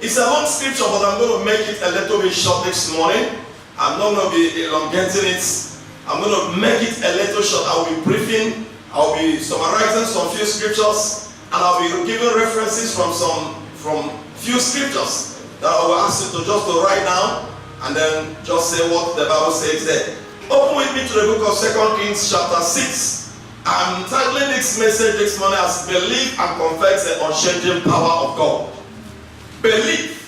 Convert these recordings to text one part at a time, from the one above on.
It's a long scripture, but I'm going to make it a little bit short this morning. I'm not going to be elongating it. I'm going to make it a little short. I'll be briefing, I'll be summarizing some few scriptures, and I'll be giving references from few scriptures that I will ask you to just to write down, and then just say what the Bible says there. Open with me to the book of 2 Kings chapter 6. I'm titling this message this morning as Believe and Confess the Unchanging Power of God. Believe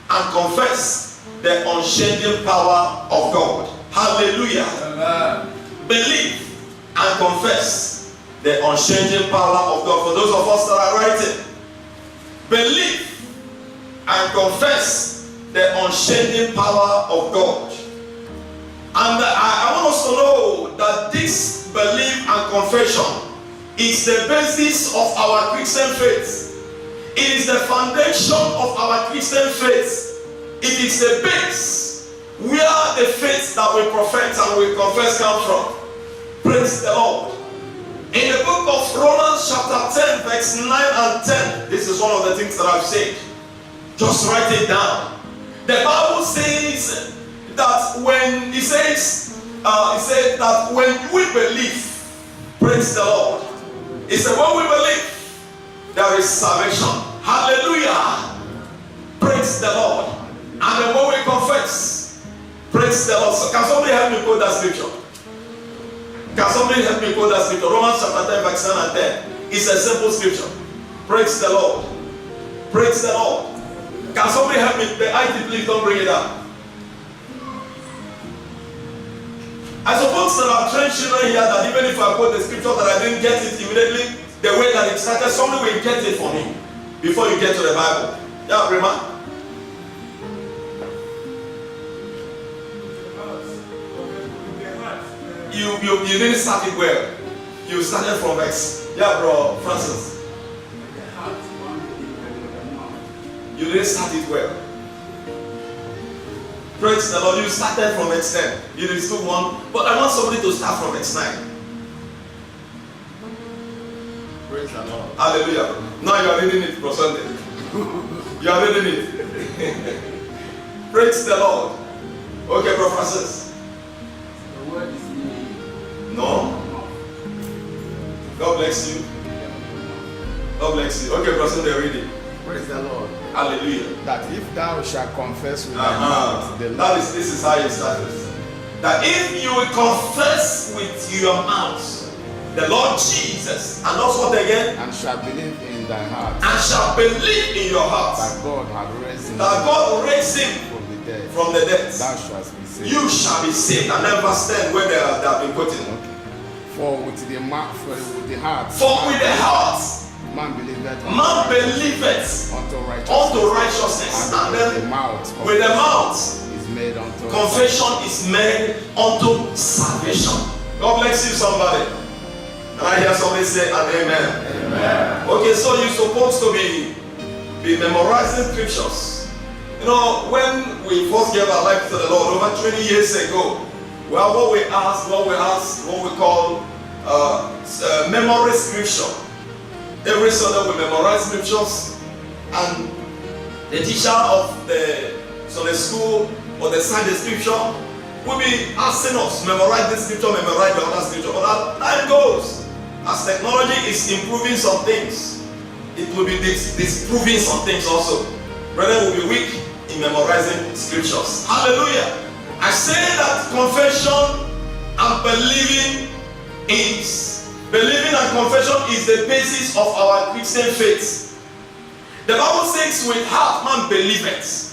and confess the unchanging power of God. Hallelujah. Amen. Believe and confess the unchanging power of God. For those of us that are writing, believe and confess the unchanging power of God. And I want us to know that this belief and confession is the basis of our Christian faith. It is the foundation of our Christian faith. It is the base where the faith that we profess and we confess comes from. Praise the Lord. In the book of Romans chapter 10 verse 9 and 10, this is one of the things that I've said. Just write it down. The Bible says that when it says that when we believe, praise the Lord. It said when we believe, there is salvation. Hallelujah. Praise the Lord. And then when we confess, praise the Lord. So can somebody help me quote that scripture? Can somebody help me quote that scripture? Romans chapter 10 verse 9 and 10. It's a simple scripture. Praise the Lord. Praise the Lord. Can somebody help me? The IT, please don't bring it up. I suppose there are trained children here that even if I quote the scripture that I didn't get it immediately, the way that it started, somebody will get it for me before you get to the Bible. Yeah, Rima? You didn't start it well. You started from X. Yeah, bro, Francis. You didn't start it well. Praise the Lord. You started from X10. You did still one, but I want somebody to start from X9. Praise the Lord. Hallelujah. Now you are reading it for Sunday. You are reading it. Praise the Lord. Okay, Bro Francis. The word is me. No. God bless you. God bless you. Okay, Bro Sunday, read it. Praise the Lord. Hallelujah. That if thou shalt confess with thy mouth the Lord. This is how you started. That if you will confess with your mouth the Lord Jesus, and also what again? And shall believe in thy heart. And shall believe in your heart. That God hath raised him. That God raised him from the dead. Thou shalt be saved. You shall be saved. And then verse 10 where they have been put in. Okay. For with the mouth, with the heart. For with the heart. Man believeth unto righteousness. And then with the mouth is made unto confession is made unto salvation. God bless you, somebody. And I hear somebody say an amen. Amen. Okay, so you're supposed to be memorizing scriptures. You know, when we first gave our life to the Lord over 20 years ago, well, what we call memory scripture. Every Sunday we memorize scriptures, and the teacher of the Sunday school or the Sunday scripture will be asking us memorize this scripture, memorize the other scripture. But as time goes, as technology is improving some things, it will be disproving some things also. Brethren will be weak in memorizing scriptures. Hallelujah! I say that confession and believing is believing and confession is the basis of our Christian faith. The Bible says, with heart man believeth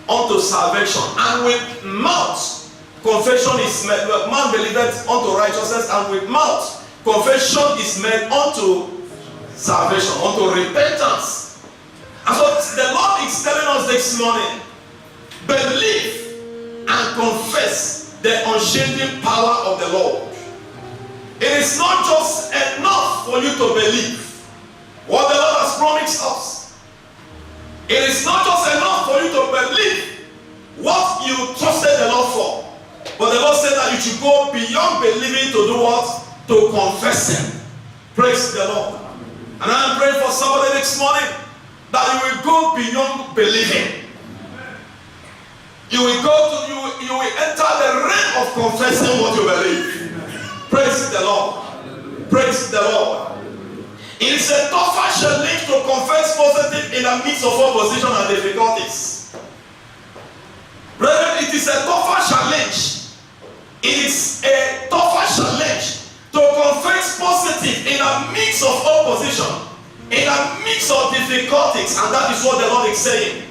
unto salvation, and with mouth confession is made. Man believeth unto righteousness, and with mouth confession is made unto salvation, unto repentance. And so the Lord is telling us this morning, believe and confess the unchanging power of the Lord. It is not just enough for you to believe what the Lord has promised us. It is not just enough for you to believe what you trusted the Lord for. But the Lord said that you should go beyond believing to do what? To confess Him. Praise the Lord. And I am praying for somebody this morning that you will go beyond believing. You will enter the realm of confessing what you believe. Praise the Lord. Praise the Lord. It is a tougher challenge to confess positive in the midst of opposition and difficulties. Brethren, it is a tougher challenge. It is a tougher challenge to confess positive in the midst of opposition, in the midst of difficulties, and that is what the Lord is saying.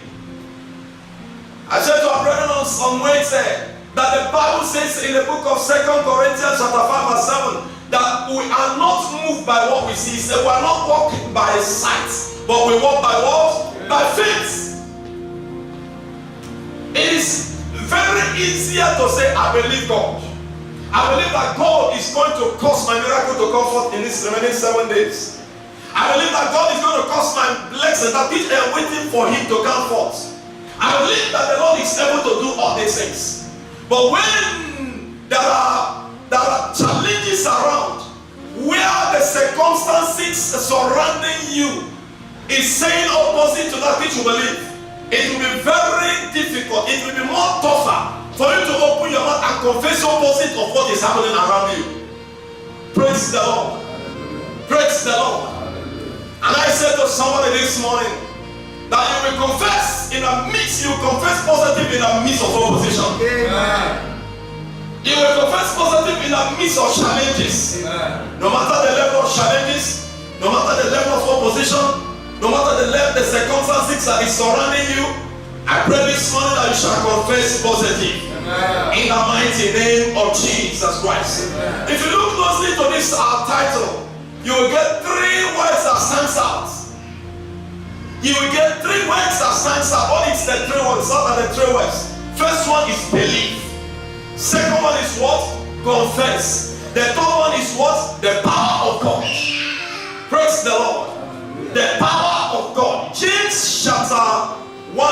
I said to our brethren on Wednesday that the Bible says in the book of 2 Corinthians chapter 5 verse 7 that we are not moved by what we see. So we are not walking by sight, but we walk by what? By faith. It is very easier to say, I believe God. I believe that God is going to cause my miracle to come forth in these remaining 7 days. I believe that God is going to cause my blessings that which are waiting for Him to come forth. I believe that the Lord is able to do all these things. But when there are challenges around, where the circumstances surrounding you is saying opposite to that which you believe, it will be very difficult. It will be more tougher for you to open your mouth and confess opposite of what is happening around you. Praise the Lord. Praise the Lord. And I said to somebody this morning that you will confess in the midst, you confess positive in the midst of opposition. Amen. You will confess positive in the midst of challenges. Amen. No matter the level of challenges, no matter the level of opposition, no matter the circumstances that is surrounding you, I pray this morning that you shall confess positive. Amen. In the mighty name of Jesus Christ. Amen. If you look closely to this title, you will get 3 words that stands out. You will get 3 words that stands out. What is the 3 words? What are the 3 words? First one is believe. Second one is what? Confess. The third one is what? The power of God. Praise the Lord. The power of God. James chapter 1.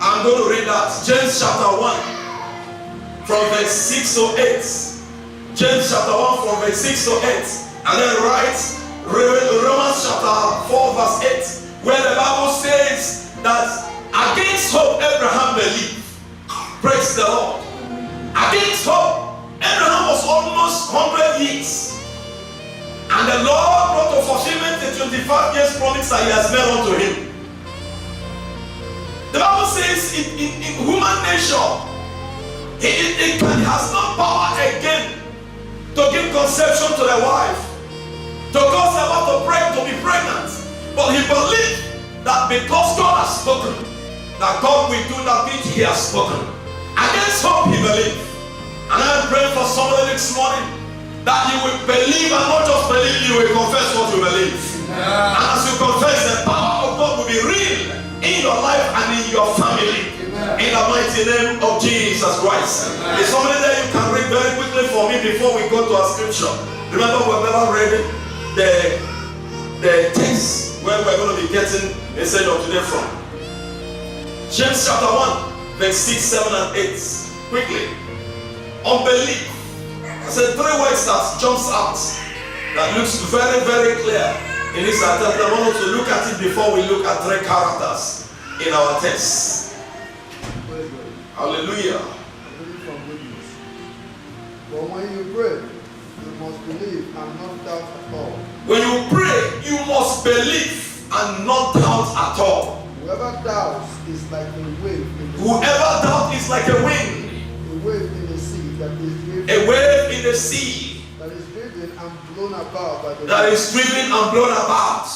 I'm going to read that. James chapter 1 from verse 6 to 8. James chapter 1 from verse 6 to 8. And then write Romans chapter 4 verse 8, where the Bible says that against hope Abraham believed. Praise the Lord. Against hope, Abraham was almost 100 years. And the Lord brought to fulfillment the 25 years promise that He has made unto him. The Bible says in human nature, it has no power again to give conception to the wife, to cause her to be pregnant. But he believed that because God has spoken, that God will do that which He has spoken. Against hope he believed. And I am praying for somebody this morning that you will believe, and not just believe, you will confess what you believe. And as you confess, the power of God will be real in your life and in your family. In the mighty name of Jesus Christ. Is somebody there you can read very quickly for me before we go to our scripture? Remember, we've never read the text where we're going to be getting a message of today from. James chapter 1, verse 6, 7, and 8. Quickly. Unbelief. I said 3 words that jumps out, that looks very, very clear in this attempt. I want us to look at it before we look at 3 characters in our text. Hallelujah. But when you pray, you must believe and not doubt at all. When you pray, you must believe and not doubt at all. Whoever doubts is like a wave in the sea. Whoever doubts is like a wind. A wave in the sea that is driven. A wave in the sea that is driven and blown about by the That wind. is driven and blown about.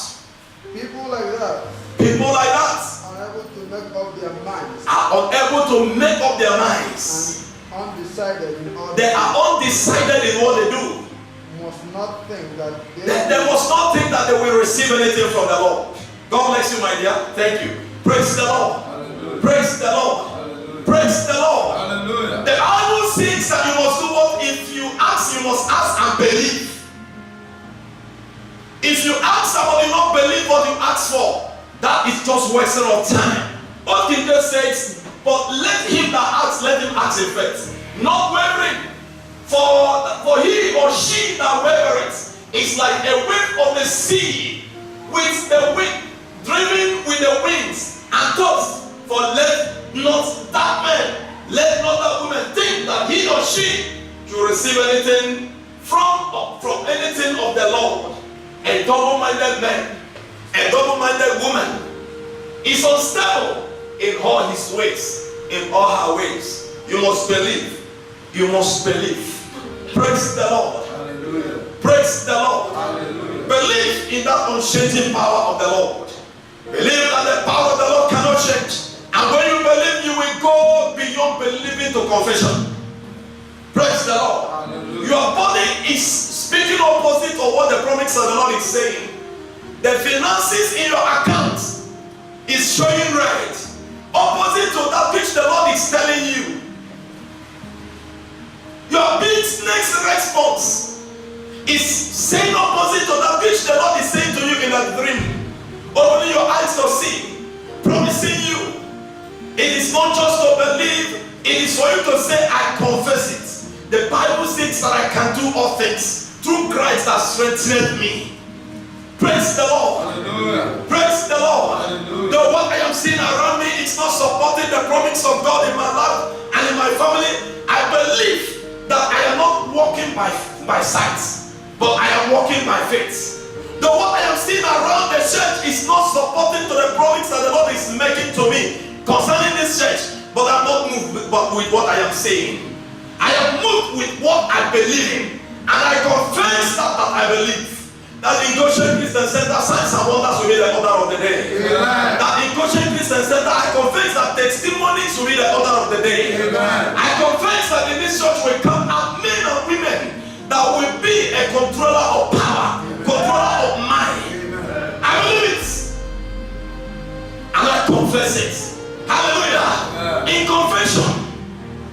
People like that People like that are able to make up their minds are unable to make up their minds. and undecided in all They are undecided in what they do. must not think that They must not think that they will receive anything from the Lord. God bless you, my dear. Thank you. Praise the Lord. Hallelujah. Praise the Lord. Hallelujah. Praise the Lord. Hallelujah. The Bible says that you must do what? If you ask, you must ask and believe. If you ask and you not believe what you ask for, that is just wasting of time. What King James says, but let him that asks, let him ask in faith, not wavering. For he or she that wavereth is like a wave of the sea, with the wind, driven with the winds and tossed. For let not that man, let not that woman think that he or she should receive anything from anything of the Lord. A double-minded man, a double-minded woman is unstable in all his ways, in all her ways. You must believe. You must believe. Praise the Lord. Hallelujah. Praise the Lord. Hallelujah. Believe in that unchanging power of the Lord. Believe that the power of the Lord cannot change. And when you believe, you will go beyond believing to confession. Praise the Lord. Hallelujah. Your body is speaking opposite of what the promise of the Lord is saying. The finances in your account is showing red, opposite to that which the Lord is telling you. Your business response is saying opposite to that which the Lord is saying to you in a dream. Opening your eyes to see, promising you. It is not just to believe, it is for you to say, I confess it. The Bible says that I can do all things through Christ that strengthened me. Praise the Lord. Hallelujah. Praise the Lord. Hallelujah. Though what I am seeing around me is not supporting the promise of God in my life and in my family, I believe that I am not walking by sight, but I am walking by faith. Though what I am seeing around the church is not supporting to the promise that the Lord is making to me concerning this church, but I'm not moved with what I am saying. I am moved with what I believe in, and I confess that I believe. That in Goshen Christian Center, signs and wonders will be the order of the day. Amen. That in Goshen Christian Center, I confess that testimonies will be the order of the day. Amen. I confess that in this church will come out men and women that will be a controller of power, controller of mind. I believe it. And I confess it. Hallelujah. In confession,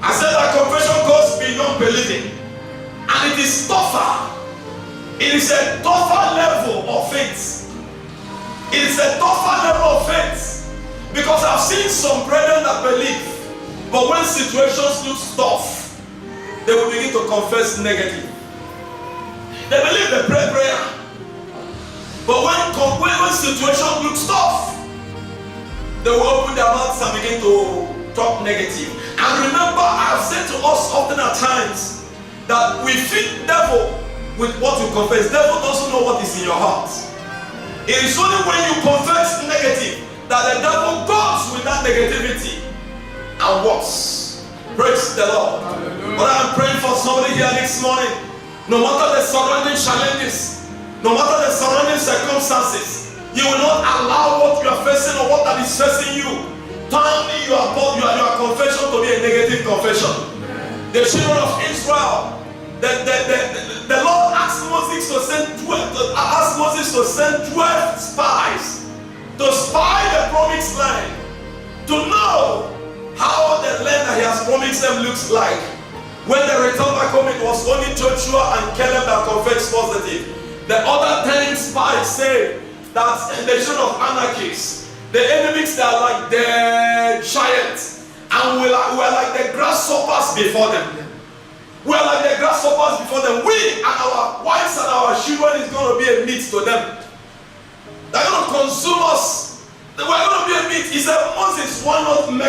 I said that confession goes beyond believing. And it is tougher. It is a tougher level of faith. It is a tougher level of faith. Because I've seen some brethren that believe, but when situations look tough, they will begin to confess negative. They believe they pray prayer, but when situation looks tough, they will open their mouths and begin to talk negative. And remember, I've said to us often at times that we feed devil with what you confess. Devil doesn't know what is in your heart. It is only when you confess negative that the devil goes with that negativity and works. Praise the Lord. Hallelujah. But I'm praying for somebody here this morning. No matter the surrounding challenges, no matter the surrounding circumstances, you will not allow what you are facing or what that is facing you turn your confession to be a negative confession. The children of Israel, the Lord asked Moses to send 12 spies to spy the promised land, to know how the land that he has promised them looks like. When they returned back home, it was only Joshua and Caleb that confessed positive. The other 10 spies said that the children of anarchists, the enemies, they are like the giants, and we are like the grasshoppers before them. We are like the grasshoppers before them. We and our wives and our children is going to be a meat to them. They're going to consume us. We're going to be a meat. He said, Moses, why not build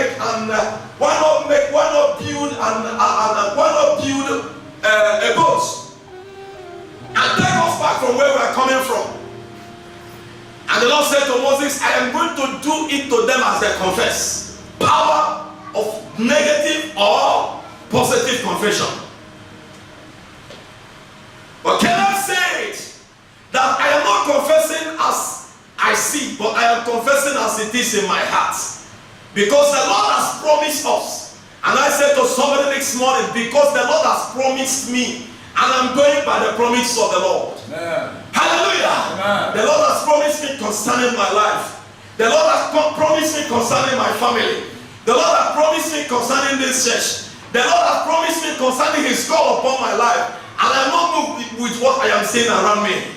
a boat and take us back from where we are coming from? And the Lord said to Moses, I am going to do it to them as they confess. Power of negative or positive confession. confessing as I see, but I am confessing as it is in my heart. Because the Lord has promised us. And I said to somebody this morning, because the Lord has promised me, and I'm going by the promise of the Lord. Amen. Hallelujah. Amen. The Lord has promised me concerning my life. The Lord has promised me concerning my family. The Lord has promised me concerning this church. The Lord has promised me concerning His call upon my life. And I'm not moved with what I am seeing around me.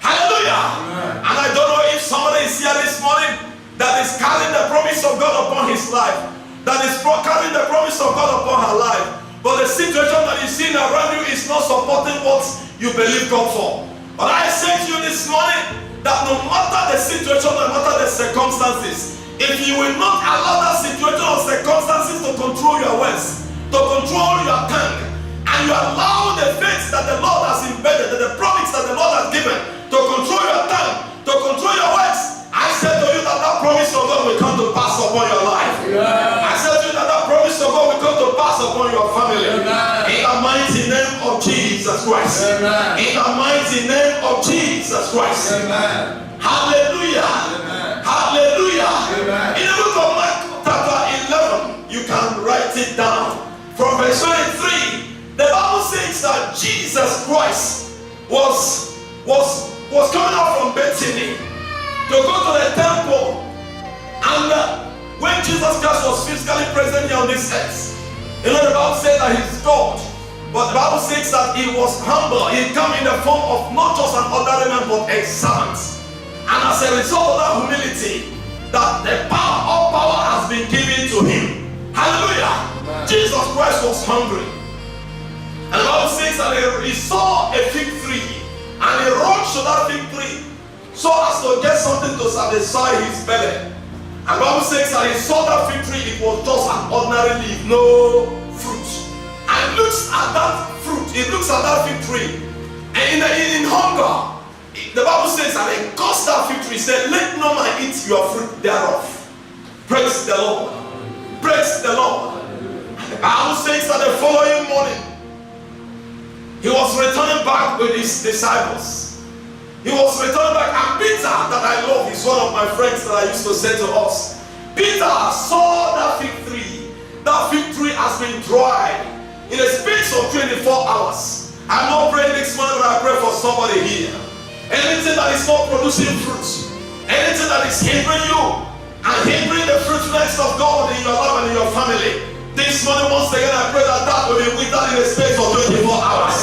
Hallelujah. Amen. And I don't know if somebody is here this morning that is carrying the promise of God upon his life. That is carrying the promise of God upon her life. But the situation that is seen around you is not supporting what you believe God for. But I say to you this morning that no matter the situation, no matter the circumstances, if you will not allow that situation or circumstances to control your words, to control your tongue, and you allow the faith that the Lord has embedded, the promise that the Lord has given, to control your tongue, to control your words, I said to you that that promise of God will come to pass upon your life. Yeah. I said to you that that promise of God will come to pass upon your family. Amen. In the mighty name of Jesus Christ. Amen. In the mighty name of Jesus Christ. Amen. Hallelujah. Amen. Hallelujah. Amen. In the book of Mark chapter 11, you can write it down. From verse 23, the Bible says that Jesus Christ was coming out from Bethany to go to the temple, and when Jesus Christ was physically present here on this earth, you know the Bible says that He's God, but the Bible says that He was humble. He came in the form of not just an ordinary man but a servant, and as a result of that humility, that the all power has been given to Him. Hallelujah. Amen. Jesus Christ was hungry, and the Bible says that he saw a fig tree, and he rushed to that fig tree so as to get something to satisfy his belly. And the Bible says that he saw that fig tree, it was just an ordinary leaf, no fruit. And looks at that fruit, he looks at that fig tree, and in hunger, the Bible says that he cursed that fig tree, said, "Let no man eat your fruit thereof." Praise the Lord. Praise the Lord. And the Bible says that the following morning, he was returning back with his disciples. He was returning back, and Peter, that I love, is one of my friends that I used to say to us. Peter saw that fig tree. That fig tree has been dried in a space of 24 hours. I'm not praying this morning, but I pray for somebody here. Anything that is not producing fruit, anything that is hindering you and hindering the fruitfulness of God in your life and in your family, this morning once again I pray that that will be withered in a space of 24 hours.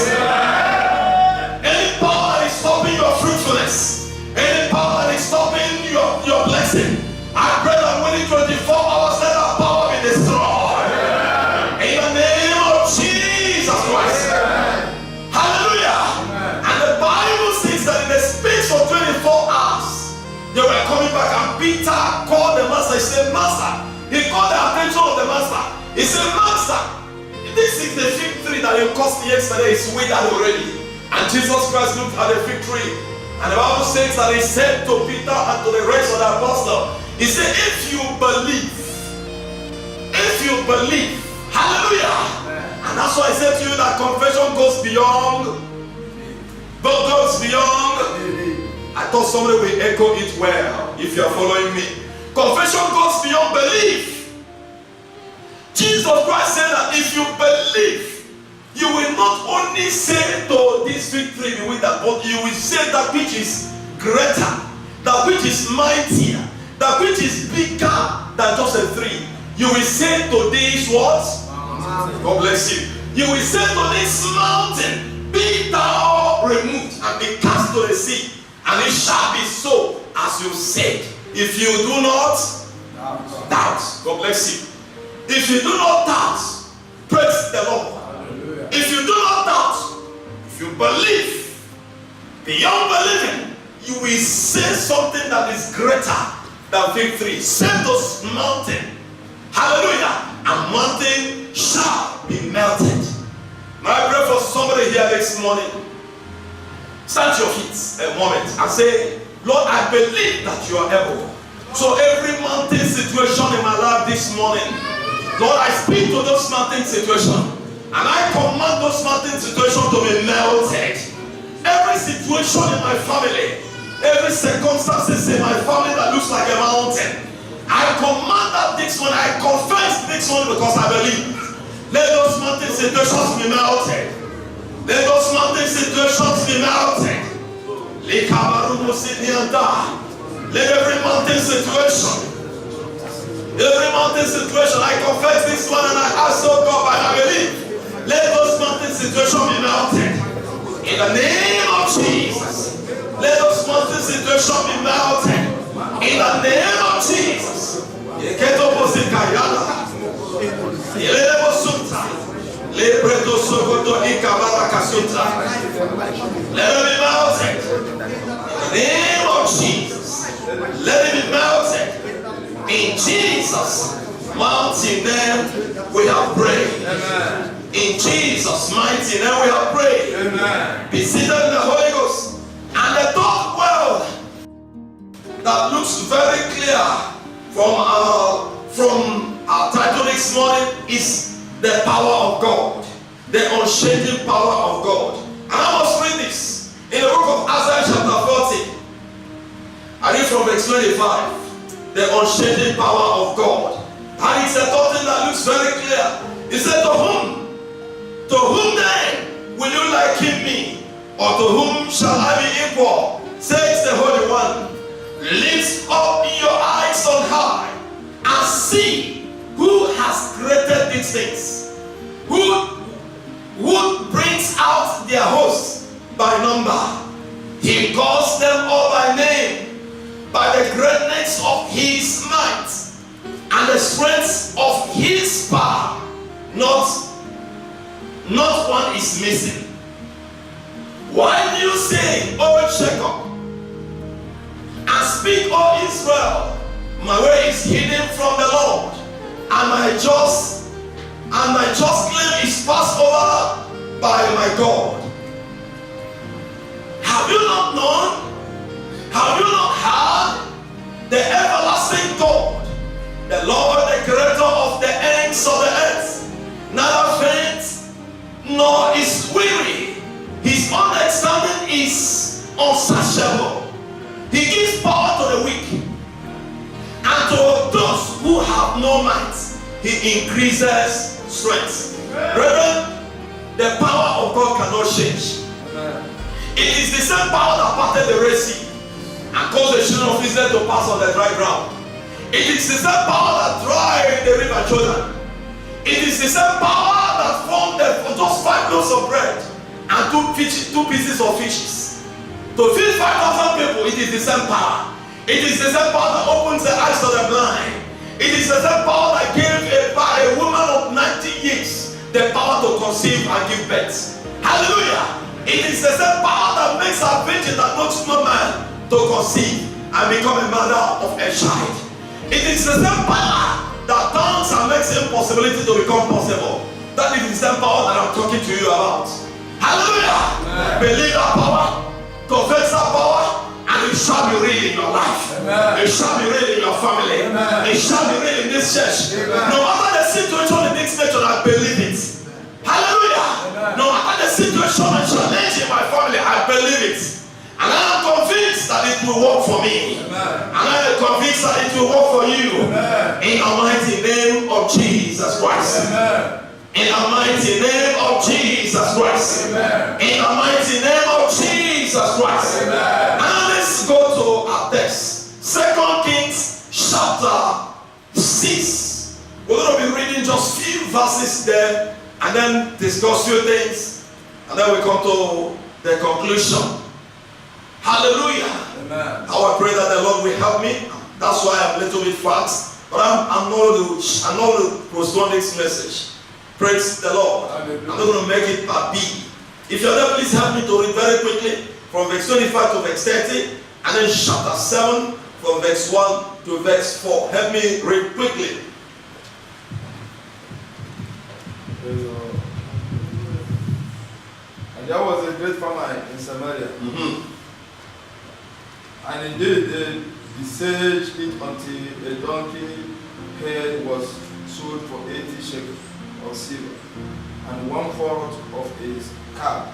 Any power that is stopping your fruitfulness, any power that is stopping your blessing, I pray that within 24 hours let that power be destroyed. In the name of Jesus Christ. Hallelujah. And the Bible says that in the space of 24 hours they were coming back, and Peter called the master. He said, "Master," he called the attention of the master. He said, "Master, this is the fig tree that you cursed yesterday, is withered already." And Jesus Christ looked at the fig tree, and the Bible says that he said to Peter and to the rest of the apostles, he said, if you believe, hallelujah. And that's why I said to you that confession goes beyond. I thought somebody will echo it well if you are following me. Confession goes beyond belief. Jesus Christ said that if you believe, you will not only say to this fig tree be withered, but you will say that which is greater, that which is mightier, that which is bigger than just a tree. You will say to this what? God bless you. You will say to this mountain, be thou removed and be cast to the sea, and it shall be so as you said. If you do not doubt. God bless you. If you do not doubt, praise the Lord. Hallelujah. If you do not doubt, if you believe, beyond believing, you will say something that is greater than fig tree. Say those mountain, hallelujah, and mountain shall be melted. Now I pray for somebody here this morning. Stand to your feet a moment and say, Lord, I believe that you are able. So every mountain situation in my life this morning, Lord, I speak to those mountain situations, and I command those mountain situations to be melted. Every situation in my family, Every circumstance in my family that looks like a mountain, I command that this one, I confess this one because I believe. Let those mountain situations be melted. Let those mountain situations be melted. Let every mountain situation, I confess this one and I ask oh God and I believe. Let those mountain situations be melted. In the name of Jesus. Let those mountain situations be melted. In the name of Jesus. Let it be melted. In the name of Jesus. Let it be melted. In Jesus' mighty name we have prayed. Amen. In Jesus' mighty name we have prayed. Amen. Be seated in the Holy Ghost. And the third world that looks very clear from our title this morning is the power of God. The unchanging power of God. And I must read this in the book of Isaiah chapter 40. I read from verse 25. The unchanging power of God. And it's a thought that looks very clear. He said, to whom then will you liken me? Or to whom shall I be equal? Says the Holy One. Lift up your eyes on high and see who has created these things. Who brings out their hosts by number. He calls them all by name. By the greatness of his might and the strength of his power, not one is missing. Why do you say, O Jacob, and speak, O Israel, my way is hidden from the Lord, and my just claim is passed over by my God. Have you not known? Have you not heard the everlasting God, the Lord, the creator of the ends of the earth, neither faints nor is weary. His understanding is unsearchable. He gives power to the weak, and to those who have no might, he increases strength. Brethren, the power of God cannot change. It is the same power that parted the Red Sea and caused the children of Israel to pass on the dry ground. It is the same power that dried the river Jordan. It is the same power that formed those 5 loaves of bread and 2 pieces of fishes. To feed 5,000 people, it is the same power. It is the same power that opens the eyes of the blind. It is the same power that gave a woman of 90 years the power to conceive and give birth. Hallelujah! It is the same power that makes a virgin that knows no man to conceive and become a mother of a child. It is the same power that turns and makes impossibility to become possible. That is the same power that I'm talking to you about. Hallelujah! Amen. Believe that power, confess that power, and it shall be real in your life. Amen. It shall be real in your family. Amen. It shall be real in this church. Amen. No matter the situation in this nation, I believe it. Hallelujah! Amen. No matter the situation and challenge in my family, I believe it. And I am convinced that it will work for me. Amen. And I am convinced that it will work for you. Amen. In the mighty name of Jesus Christ. Amen. In the mighty name of Jesus Christ. Amen. In the mighty name of Jesus Christ. Amen. And let's go to our text. 2 Kings chapter 6. We're going to be reading just few verses there and then discuss few things. And then we come to the conclusion. Hallelujah. Amen. How I pray that the Lord will help me. That's why I'm a little bit fast. But I'm not going to postpone this message. Praise the Lord. Hallelujah. I'm not going to make it a B. If you're there, please help me to read very quickly from verse 25 to verse 30. And then chapter 7 from verse 1 to verse 4. Help me read quickly. And there was a great famine in Samaria. Mm-hmm. And indeed they besieged it until a donkey head was sold for 80 shekels of silver, and 1/4 of a cab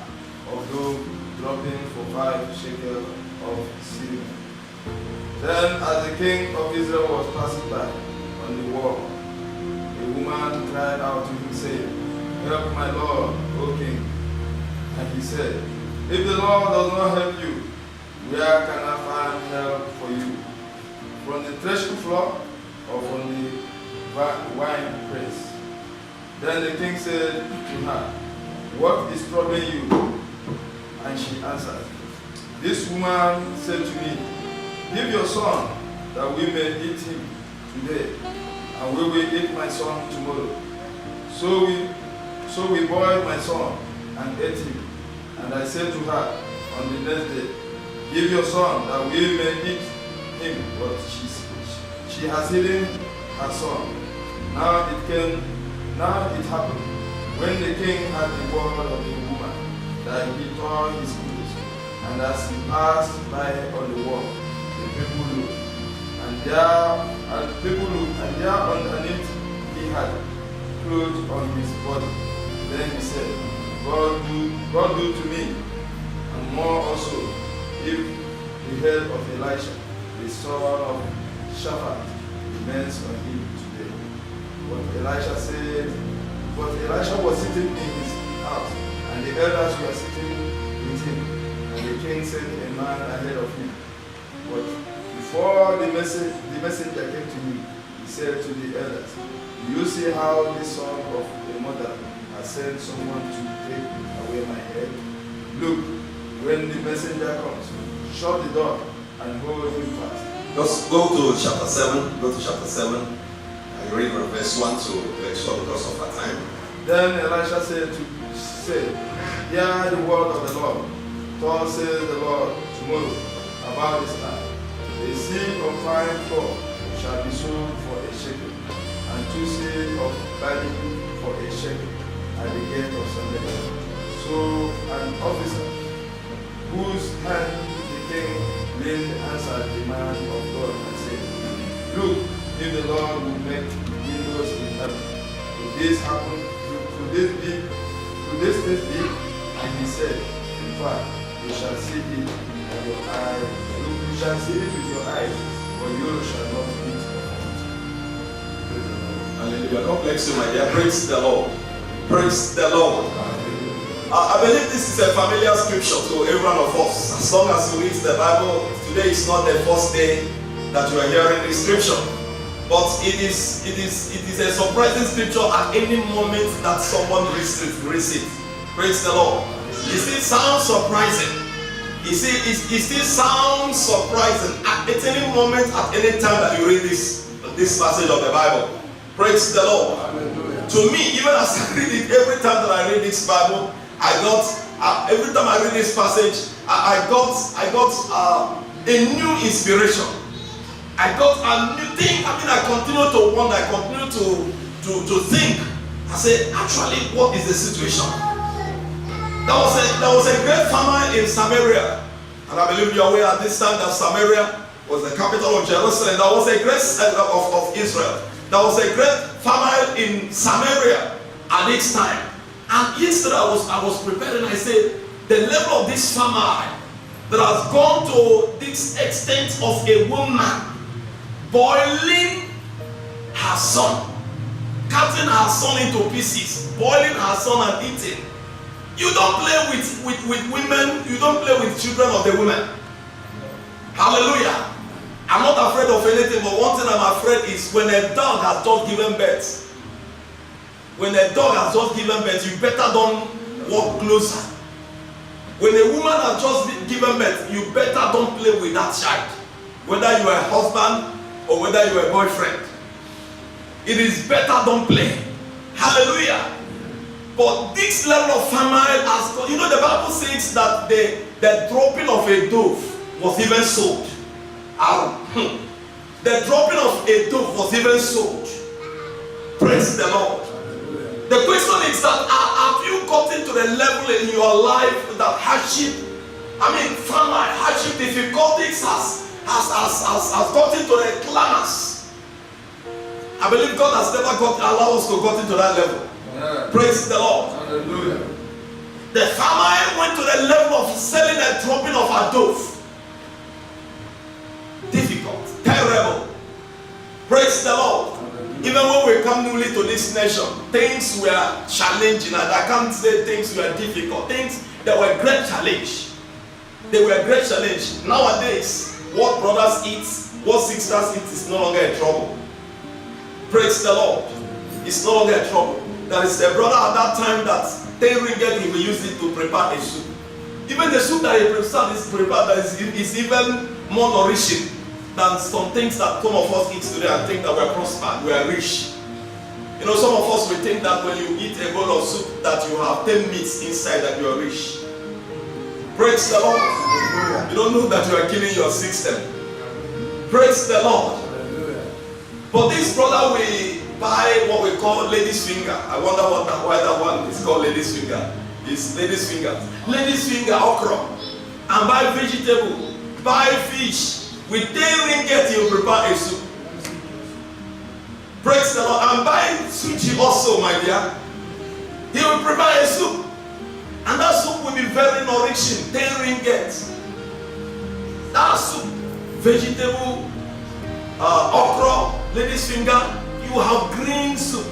of dropping for 5 shekels of silver. Then, as the king of Israel was passing by on the wall, a woman cried out to him, saying, Help my Lord, O king. And he said, If the Lord does not help you, where can I find help for you? From the threshing floor or from the wine press? Then the king said to her, What is troubling you? And she answered, This woman said to me, Give your son, that we may eat him today, and we will eat my son tomorrow. So we boiled my son and ate him. And I said to her on the next day, Give your son, that we may eat him. But she has hidden her son. Now it happened, when the king had the word of the woman, that he tore his clothes, and as he passed by on the wall, the people looked, and there underneath he had clothes on his body. Then he said, God do to me, and more also, if the head of Elisha, the son of Shaphat, remains on him today. But Elisha was sitting in his house, and the elders were sitting with him. And the king sent a man ahead of him. But before the messenger came to him, he said to the elders, Do you see how this son of a mother has sent someone to take away my head? Look, when the messenger comes, shut the door and hold him fast. Let's go to chapter 7. Go to chapter 7. I read from verse 1 to verse 4 because of our time. Then Elisha said, Hear the word of the Lord. Thus says the Lord, tomorrow, about this time, a seed of fine flour shall be sold for a shekel, and 2 seed of barley for a shekel at the gate of Samaria. So an officer, whose hand the king laid, answered the man of God and said, Look, if the Lord will make windows in heaven, will this happen? Could this be? And he said, In fact, you shall see it with your eyes. You shall see it with your eyes, but you shall not eat of it. Praise the Lord. Hallelujah. God bless you, my dear. Praise the Lord. Praise the Lord. I believe this is a familiar scripture to every one of us. As long as you read the Bible, today is not the first day that you are hearing this scripture. But it is a surprising scripture at any moment that someone reads it. Praise the Lord. It still sounds surprising. It still sounds surprising at any moment, at any time that you read this passage of the Bible. Praise the Lord. Hallelujah. To me, even as I read it, every time that I read this Bible, every time I read this passage, I got a new inspiration. I got a new thing. I continue to wonder. I continue to think. I said, actually, what is the situation? There was a great famine in Samaria, and I believe you are aware at this time that Samaria was the capital of Jerusalem. There was a great of Israel. There was a great famine in Samaria at this time. And yesterday I was preparing. I said, the level of this famine that has gone to this extent of a woman boiling her son, cutting her son into pieces, boiling her son and eating. You don't play with women, you don't play with children of the women. Hallelujah. I'm not afraid of anything, but one thing I'm afraid is when a dog has just given birth. When a dog has just given birth, you better don't walk closer. When a woman has just given birth, you better don't play with that child. Whether you are a husband or whether you are a boyfriend. It is better don't play. Hallelujah. But this level of famine has gone. You know, the Bible says that the dropping of a dove was even sold. The dropping of a dove was even sold. Praise the Lord. The question is that have you gotten to the level in your life that famine, hardship, difficulties has gotten to the climax? I believe God has never allowed us to get into that level. Yeah. Praise the Lord. Hallelujah. The farmer went to the level of selling a dropping of a dove. Difficult, terrible. Praise the Lord. Even when we come newly to this nation, things were challenging, and I can't say things were difficult. Things that were great challenge. They were a great challenge. Nowadays, what brothers eat, what sisters eat is no longer a trouble. Praise the Lord. It's no longer a trouble. There is a brother at that time that 10 ringgit he will use it to prepare a soup. Even the soup that he prepared is even more nourishing than some things that some of us eat today and think that we are prospered, we are rich. You know, some of us will think that when you eat a bowl of soup that you have 10 meats inside that you are rich. Praise the Lord. You don't know that you are killing your system. Praise the Lord. But this brother will buy what we call lady's finger. I wonder why that one is called lady's finger. It's lady's finger. Lady's finger okra. And buy vegetable. Buy fish. With 10 ringgit he will prepare a soup. Praise the Lord. And buy sushi also, my dear. He will prepare a soup. And that soup will be very nourishing. 10 ringgit. That soup, vegetable, okra, lady's finger, you have green soup.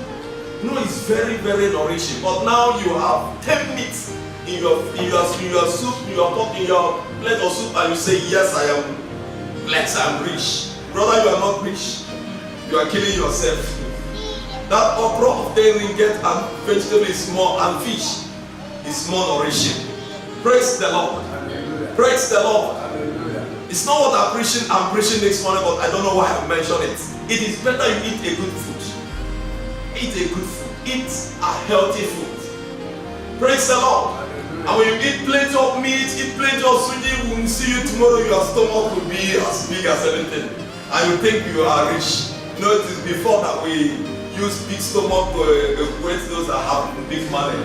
You know, it's very, very nourishing. But now you have 10 meats in your soup, in your plate of soup, and you say, yes, I am blessed, I am rich. Brother, you are not rich. You are killing yourself. That okra of 10 ringgit and vegetable is more, and fish is more nourishing. Praise the Lord. Hallelujah. Praise the Lord. Hallelujah. It's not what I'm preaching this morning, but I don't know why I mentioned it. It is better you eat a good food. Eat a good food. Eat a healthy food. Praise the Lord. Hallelujah. And when you eat plenty of meat, eat plenty of sushi, when we see you tomorrow, your stomach will be as big as anything. And you think you are rich. You know, it is before that we use big stomach to equate those that have big money.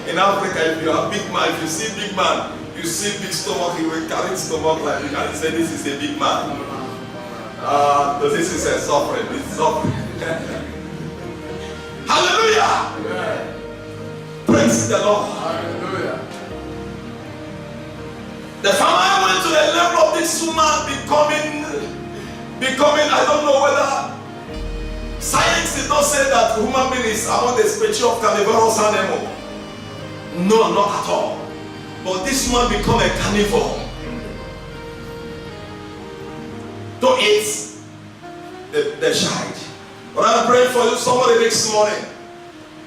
In Africa, if you are big man, if you see big man, you see big stomach, he will carry stomach like you can say this is a big man. So this is a suffering. This is suffering. Hallelujah! Yeah. Praise the Lord. Hallelujah. The farmer went to the level of this woman becoming, I don't know whether science did not say that human being is among the species of carnivorous animal. No, not at all. But this woman become a carnivore. To eat the child. But I'm praying for you, somebody this morning,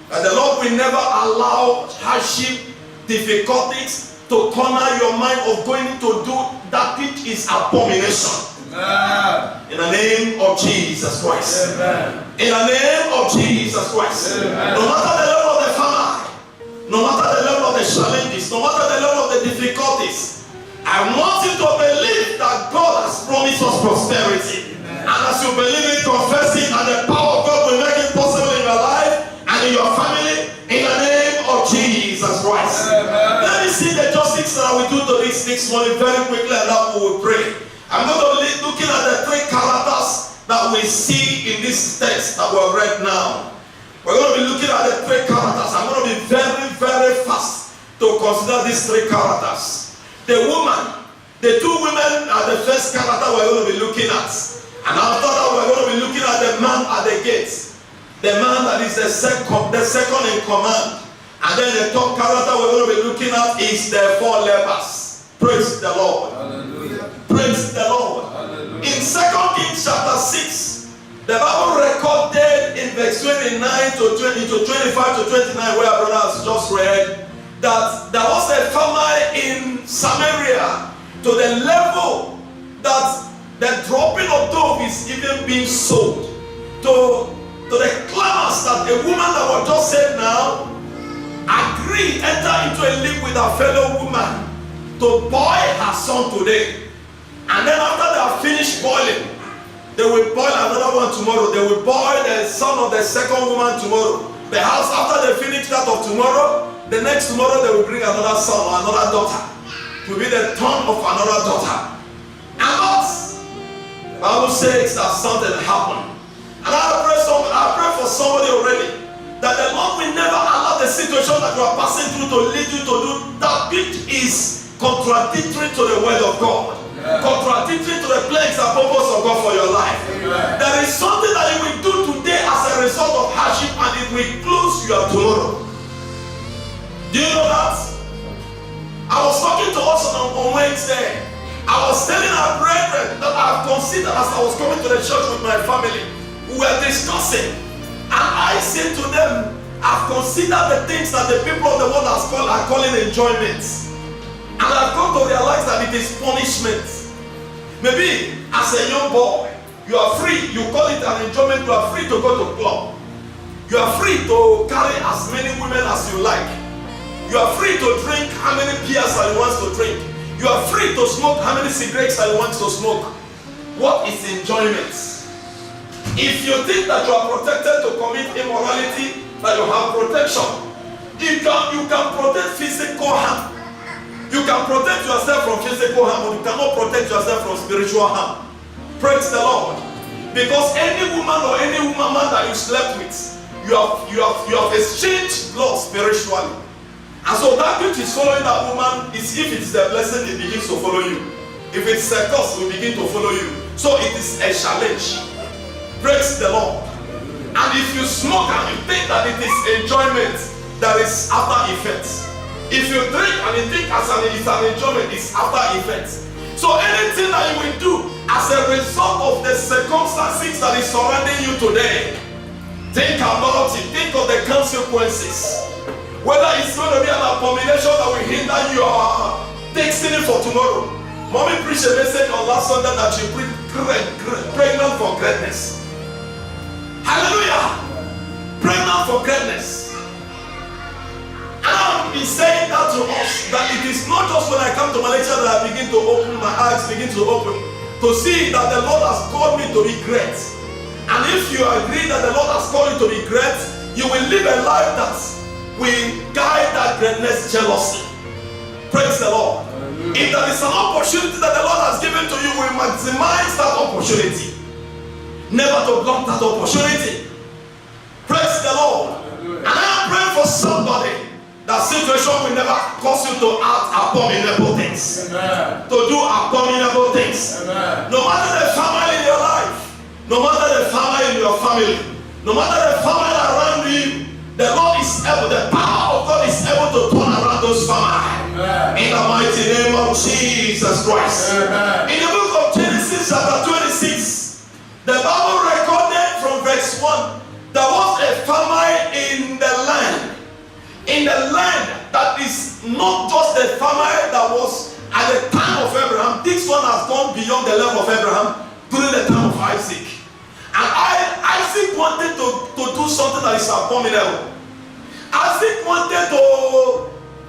that the Lord will never allow hardship, difficulties to corner your mind of going to do that which is abomination. Amen. In the name of Jesus Christ. Amen. In the name of Jesus Christ. Amen. No matter the level of the famine, no matter the level of the challenges, no matter the level of the difficulties, I want you to believe that God has promised us prosperity. Amen. And as you believe it, confess it, and the power of God will make it possible in your life and in your family, in the name of Jesus Christ. Amen. Let me see the justice that we do to this morning very quickly, and that we will pray. I'm going to be looking at the 3 characters that we see in this text that we have read now. We're going to be looking at the 3 characters. I'm going to be very, very fast to consider these 3 characters. The woman, the 2 women are the first character we're going to be looking at. And after that, we're going to be looking at the man at the gate. The man that is the second in command. And then the 3rd character we're going to be looking at is the 4 lepers. Praise the Lord. Hallelujah. Praise the Lord. Hallelujah. In 2 Kings chapter 6, the Bible recorded in verse 29 to 25 to 29, where our brother has just read, that there was a famine in Samaria to the level that the dropping of dove is even being sold. To the class that a woman that was just said now agreed, enter into a league with her fellow woman to boil her son today. And then after they have finished boiling, they will boil another one tomorrow. They will boil the son of the second woman tomorrow. Perhaps after they finish that of tomorrow, the next tomorrow they will bring another son or another daughter to be the turn of another daughter. And that, the Bible says that something happened. And I pray for somebody already that the Lord will never allow the the situation that you are passing through to lead you to do that which is contradictory to the word of God, contradictory to the plans and purpose of God for your life. There is something that you will do today as a result of hardship, and it will close your tomorrow. Do you know that? I was talking to us on Wednesday. I was telling our brethren that I have considered as I was coming to the church with my family. We were discussing, and I said to them, I've considered the things that the people of the world are calling enjoyments. And I've come to realize that it is punishment. Maybe as a young boy, you are free, you call it an enjoyment, you are free to go to club. You are free to carry as many women as you like. You are free to drink how many beers that you want to drink. You are free to smoke how many cigarettes that you want to smoke. What is enjoyment? If you think that you are protected to commit immorality, that you have protection, you can protect physical harm. You can protect yourself from physical harm, but you cannot protect yourself from spiritual harm. Praise the Lord. Because any woman or any woman that you slept with, you have exchanged blood spiritually. And so that which is following that woman is, if it's a blessing, it begins to follow you. If it's a curse, it will begin to follow you. So it is a challenge. Praise the Lord. And if you smoke and you think that it is enjoyment, there is after effects. If you drink and you think it's an enjoyment, it's after effects. So anything that you will do as a result of the circumstances that is surrounding you today, think about it. Think of the consequences. Whether it's going to be an abomination that will hinder your destiny for tomorrow. Mommy preached a message on last Sunday that she pregnant for greatness. Hallelujah! Pregnant for greatness. And I've been saying that to us, that it is not just when I come to Malaysia that I begin to open, my eyes begin to open, to see that the Lord has called me to be great. And if you agree that the Lord has called you to be great, you will live a life that will guide that greatness jealously. Praise the Lord. If there is an opportunity that the Lord has given to you, we maximize that opportunity. Never to block that opportunity. Praise the Lord. And I am praying for somebody that situation will never cause you to act abominable things. Amen. To do abominable things. Amen. No matter the family in your life, no matter the family in your family, no matter the family around you, the Lord is able, the power of God is able to turn around those families. In the mighty name of Jesus Christ. Amen. In the book of Genesis chapter 26, the Bible recorded from verse 1, there was a famine in the land. In the land that is not just the famine that was at the time of Abraham. This one has gone beyond the level of Abraham during the time of Isaac. And Isaac wanted to do something that is abominable. Isaac wanted to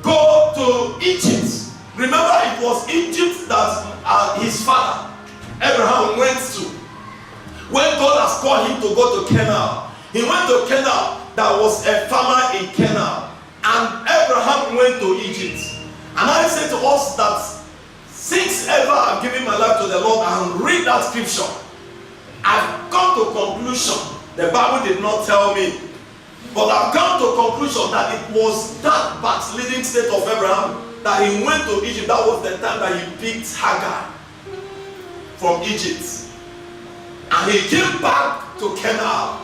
go to Egypt. Remember, it was Egypt that his father Abraham went to. When God has called him to go to Canaan, he went to Canaan. There was a famine in Canaan, and Abraham went to Egypt. And I say to us that since ever I've given my life to the Lord and read that scripture, I've come to conclusion. The Bible did not tell me, but I've come to conclusion that it was that backsliding state of Abraham that he went to Egypt. That was the time that he picked Hagar from Egypt, and he came back to Canaan,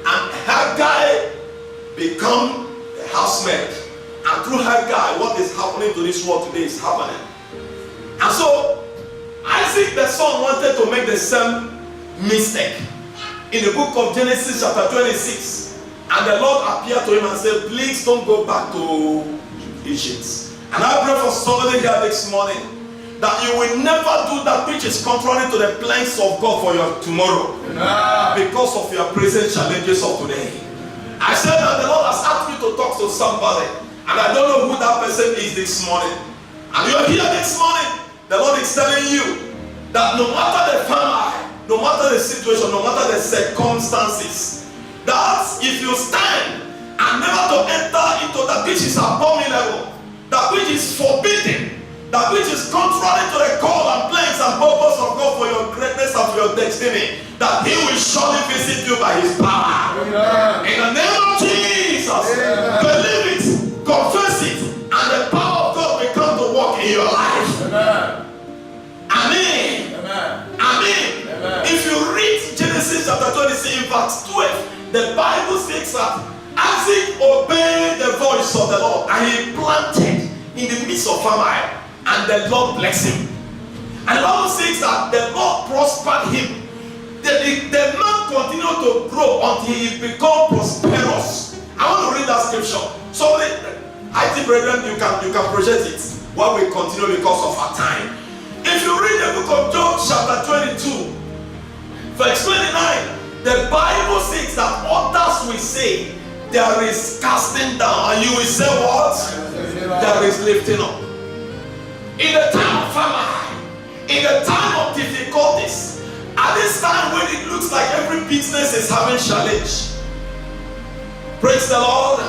and Hagar become a housemaid. And through Hagar, what is happening to this world today is happening. And so Isaac the son wanted to make the same mistake. In the book of Genesis chapter 26, and the Lord appeared to him and said, please don't go back to Egypt. And I pray for somebody here this morning that you will never do that which is contrary to the plans of God for your tomorrow. Because of your present challenges of today. I said that the Lord has asked me to talk to somebody, and I don't know who that person is this morning. And you are here this morning. The Lord is telling you that no matter the famine, no matter the situation, no matter the circumstances, that if you stand and never to enter into that which is abominable, that which is forbidden, that which is contrary to the call and plans and purpose of God for your greatness and for your destiny, that He will surely visit you by His power. Amen. In the name of Jesus, believe it Amen. Amen. If you read Genesis chapter 26 verse 12, the Bible says that Isaac obeyed the voice of the Lord and he planted in the midst of famine, and the Lord blessed him. And the Bible says that the Lord prospered him. The man continued to grow until he became prosperous. I want to read that scripture. So I think, brethren, you can project it while we continue because of our time. If you read the book of Job chapter 22, verse 29, the Bible says that others will say there is casting down, and you will say what? There is lifting up. In the time of famine, in the time of difficulties, at this time when it looks like every business is having challenge, praise the Lord.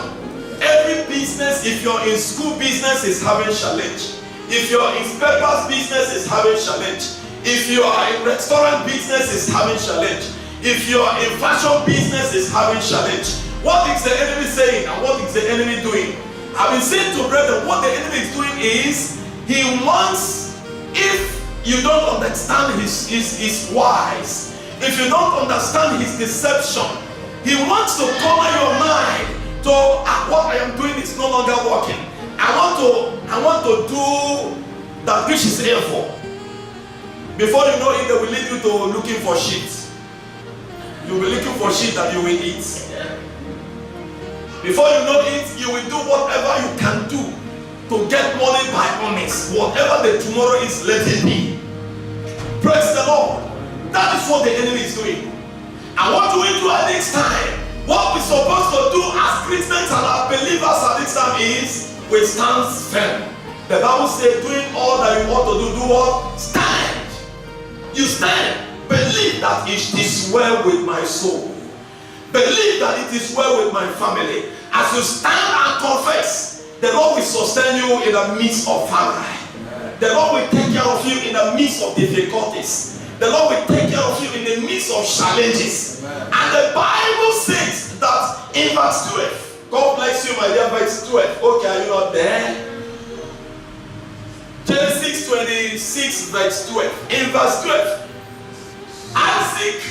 Every business, if you're in school business, is having challenge. If you're in papers business, is having challenge. If you are in restaurant business, is having challenge. If you are in fashion business, is having challenge. What is the enemy saying and what is the enemy doing? I've been saying to brethren, what the enemy is doing is he wants, if you don't understand his wise, if you don't understand his deception, he wants to corner your mind to what I am doing is no longer working. I want to do that which is evil. Before you know it, they will lead you to looking for shit. You will be looking for shit that you will eat. Before you know it, you will do whatever you can do to get money by honest. Whatever the tomorrow is, let it be. Praise the Lord. That is what the enemy is doing. And what do we do at this time? What we're supposed to do as Christians and as believers at this time is we stand firm. The Bible says, doing all that you want to do what? Stand. You stand. Believe that it is well with my soul. Believe that it is well with my family. As you stand and confess, the Lord will sustain you in the midst of famine. The Lord will take care of you in the midst of difficulties. The Lord will take care of you in the midst of challenges. And the Bible says that in verse 12, God bless you, my dear, verse 12. Okay, are you not there? Genesis 26, verse 12. In verse 12, Isaac,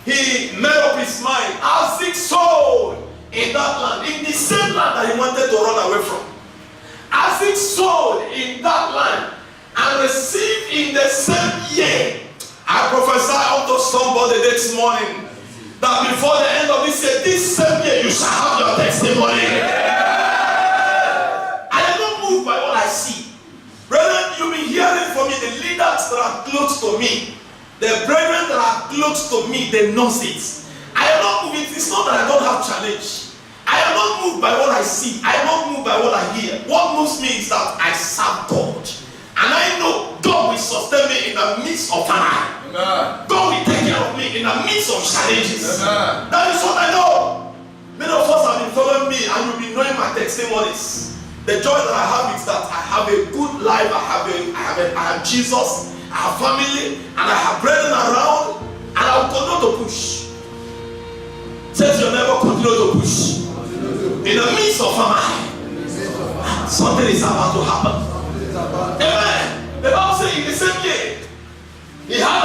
he made up his mind. Isaac sowed in that land, in the same land that he wanted to run away from. Isaac sowed in that land and received in the same year. I prophesy unto somebody this morning that before the end of this year, this same year, you shall have your testimony. I am not moved by what I see. Brethren, you've been hearing from me, the leaders that are close to me, the brethren that are close to me, they know it. I am not moved. It's not that I don't have challenge. I am not moved by what I see. I am not moved by what I hear. What moves me is that I serve God. And I know God will sustain me in the midst of famine. God will take care of me in the midst of challenges. Amen. That is what I know. Many of us have been following me and you'll be knowing my testimonies. The joy that I have is that I have a good life. I have Jesus. I have family. And I have brethren around. And I will continue to push. Says you'll never continue to push. In the midst of famine, something is about to happen. Amen. The Bible says in the same year, he had